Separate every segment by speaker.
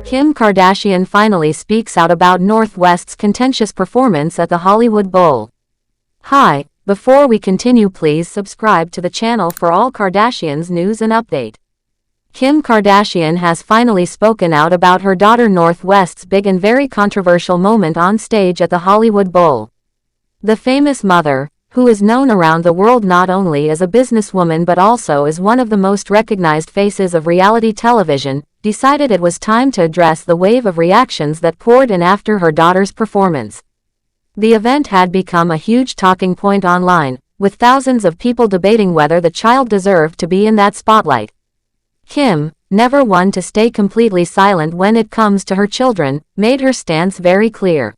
Speaker 1: Kim Kardashian finally speaks out about North West's contentious performance at the Hollywood Bowl. Hi, before we continue, please subscribe to the channel for all Kardashians news and update. Kim Kardashian has finally spoken out about her daughter North West's big and very controversial moment on stage at the Hollywood Bowl. The famous mother, who is known around the world not only as a businesswoman but also as one of the most recognized faces of reality television, decided it was time to address the wave of reactions that poured in after her daughter's performance. The event had become a huge talking point online, with thousands of people debating whether the child deserved to be in that spotlight. Kim, never one to stay completely silent when it comes to her children, made her stance very clear.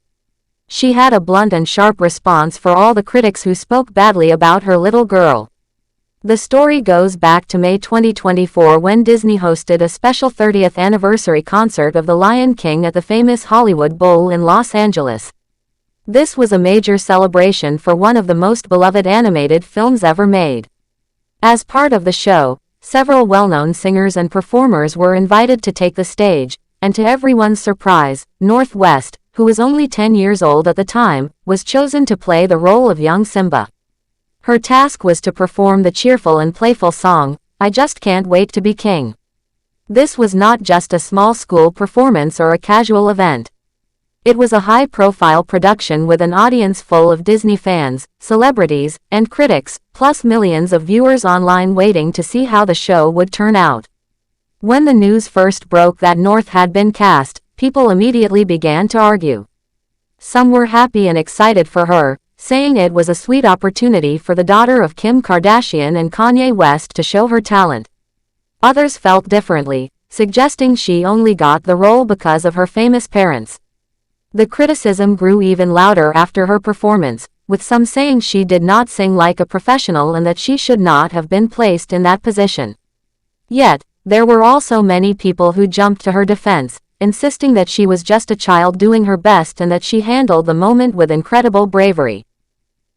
Speaker 1: She had a blunt and sharp response for all the critics who spoke badly about her little girl. The story goes back to May 2024 when Disney hosted a special 30th anniversary concert of The Lion King at the famous Hollywood Bowl in Los Angeles. This was a major celebration for one of the most beloved animated films ever made. As part of the show, several well-known singers and performers were invited to take the stage, and to everyone's surprise, North West, who was only 10 years old at the time, was chosen to play the role of young Simba. Her task was to perform the cheerful and playful song, "I Just Can't Wait to Be King." This was not just a small school performance or a casual event. It was a high-profile production with an audience full of Disney fans, celebrities, and critics, plus millions of viewers online waiting to see how the show would turn out. When the news first broke that North had been cast, people immediately began to argue. Some were happy and excited for her, saying it was a sweet opportunity for the daughter of Kim Kardashian and Kanye West to show her talent. Others felt differently, suggesting she only got the role because of her famous parents. The criticism grew even louder after her performance, with some saying she did not sing like a professional and that she should not have been placed in that position. Yet, there were also many people who jumped to her defense, insisting that she was just a child doing her best and that she handled the moment with incredible bravery.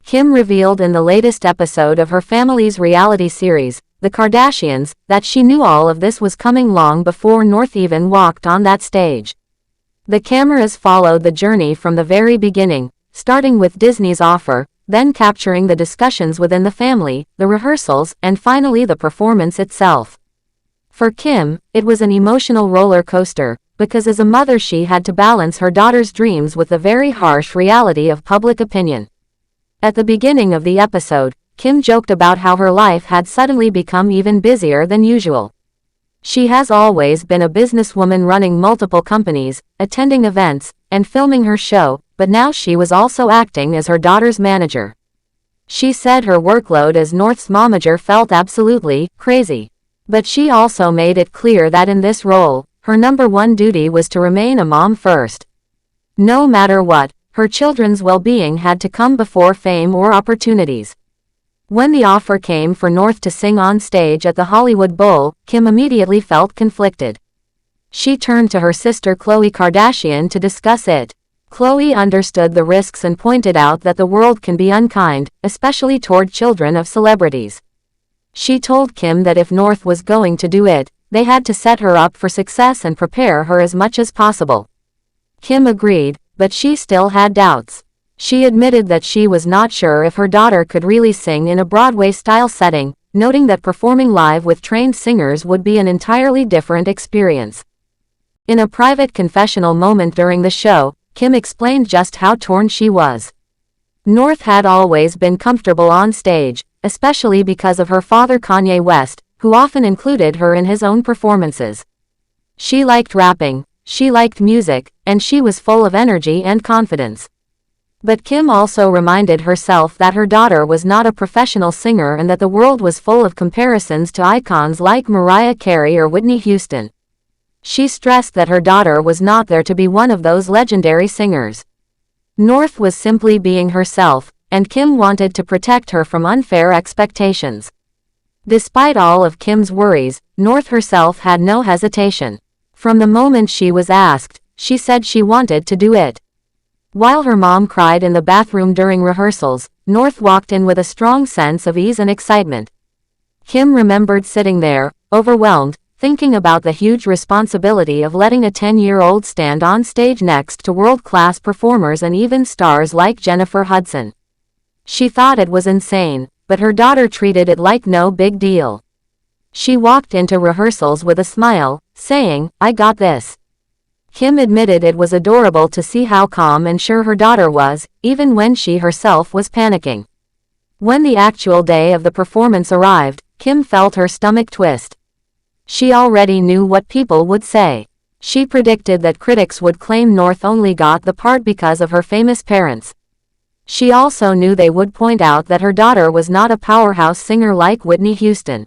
Speaker 1: Kim revealed in the latest episode of her family's reality series, The Kardashians, that she knew all of this was coming long before North even walked on that stage. The cameras followed the journey from the very beginning, starting with Disney's offer, then capturing the discussions within the family, the rehearsals, and finally the performance itself. For Kim, it was an emotional roller coaster, because as a mother she had to balance her daughter's dreams with the very harsh reality of public opinion. At the beginning of the episode, Kim joked about how her life had suddenly become even busier than usual. She has always been a businesswoman running multiple companies, attending events, and filming her show, but now she was also acting as her daughter's manager. She said her workload as North's momager felt absolutely crazy. But she also made it clear that in this role, her number one duty was to remain a mom first. No matter what, her children's well-being had to come before fame or opportunities. When the offer came for North to sing on stage at the Hollywood Bowl, Kim immediately felt conflicted. She turned to her sister Khloe Kardashian to discuss it. Khloe understood the risks and pointed out that the world can be unkind, especially toward children of celebrities. She told Kim that if North was going to do it, they had to set her up for success and prepare her as much as possible. Kim agreed, but she still had doubts. She admitted that she was not sure if her daughter could really sing in a Broadway-style setting, noting that performing live with trained singers would be an entirely different experience. In a private confessional moment during the show, Kim explained just how torn she was. North had always been comfortable on stage, especially because of her father Kanye West, who often included her in his own performances. She liked rapping, she liked music, and she was full of energy and confidence. But Kim also reminded herself that her daughter was not a professional singer and that the world was full of comparisons to icons like Mariah Carey or Whitney Houston. She stressed that her daughter was not there to be one of those legendary singers. North was simply being herself, and Kim wanted to protect her from unfair expectations. Despite all of Kim's worries, North herself had no hesitation. From the moment she was asked, she said she wanted to do it. While her mom cried in the bathroom during rehearsals, North walked in with a strong sense of ease and excitement. Kim remembered sitting there, overwhelmed, thinking about the huge responsibility of letting a 10-year-old stand on stage next to world-class performers and even stars like Jennifer Hudson. She thought it was insane, but her daughter treated it like no big deal. She walked into rehearsals with a smile, saying, "I got this." Kim admitted it was adorable to see how calm and sure her daughter was, even when she herself was panicking. When the actual day of the performance arrived, Kim felt her stomach twist. She already knew what people would say. She predicted that critics would claim North only got the part because of her famous parents. She also knew they would point out that her daughter was not a powerhouse singer like Whitney Houston.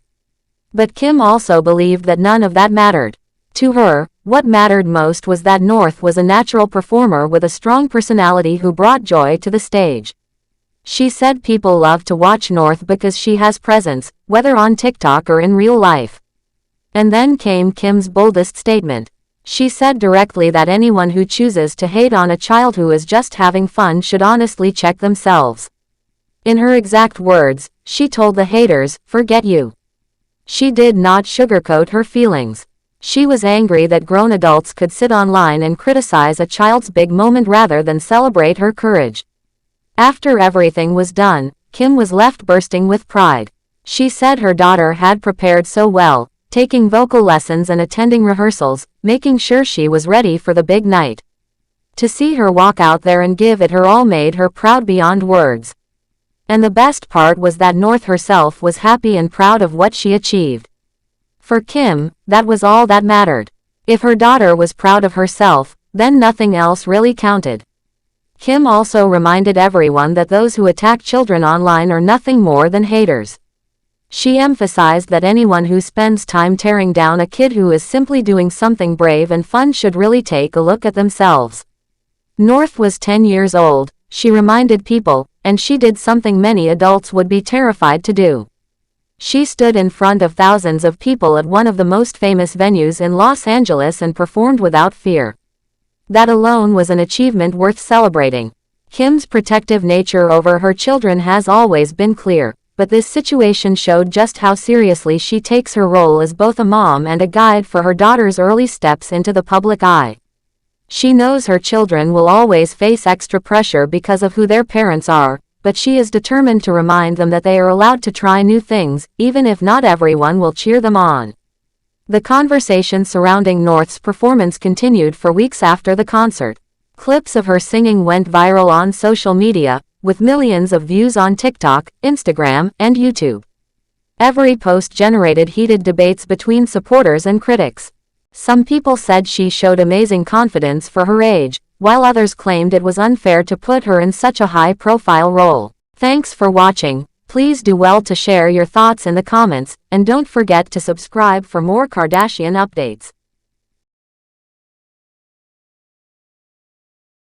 Speaker 1: But Kim also believed that none of that mattered. To her, what mattered most was that North was a natural performer with a strong personality who brought joy to the stage. She said people love to watch North because she has presence, whether on TikTok or in real life. And then came Kim's boldest statement. She said directly that anyone who chooses to hate on a child who is just having fun should honestly check themselves. In her exact words, she told the haters, "Forget you." She did not sugarcoat her feelings. She was angry that grown adults could sit online and criticize a child's big moment rather than celebrate her courage. After everything was done, Kim was left bursting with pride. She said her daughter had prepared so well, taking vocal lessons and attending rehearsals, making sure she was ready for the big night. To see her walk out there and give it her all made her proud beyond words. And the best part was that North herself was happy and proud of what she achieved. For Kim, that was all that mattered. If her daughter was proud of herself, then nothing else really counted. Kim also reminded everyone that those who attack children online are nothing more than haters. She emphasized that anyone who spends time tearing down a kid who is simply doing something brave and fun should really take a look at themselves. North was 10 years old, she reminded people, and she did something many adults would be terrified to do. She stood in front of thousands of people at one of the most famous venues in Los Angeles and performed without fear. That alone was an achievement worth celebrating. Kim's protective nature over her children has always been clear, but this situation showed just how seriously she takes her role as both a mom and a guide for her daughter's early steps into the public eye. She knows her children will always face extra pressure because of who their parents are, but she is determined to remind them that they are allowed to try new things, even if not everyone will cheer them on. The conversation surrounding North's performance continued for weeks after the concert. Clips of her singing went viral on social media, with millions of views on TikTok, Instagram, and YouTube. Every post generated heated debates between supporters and critics. Some people said she showed amazing confidence for her age, while others claimed it was unfair to put her in such a high-profile role. Thanks for watching. Please do well to share your thoughts in the comments, and don't forget to subscribe for more Kardashian updates.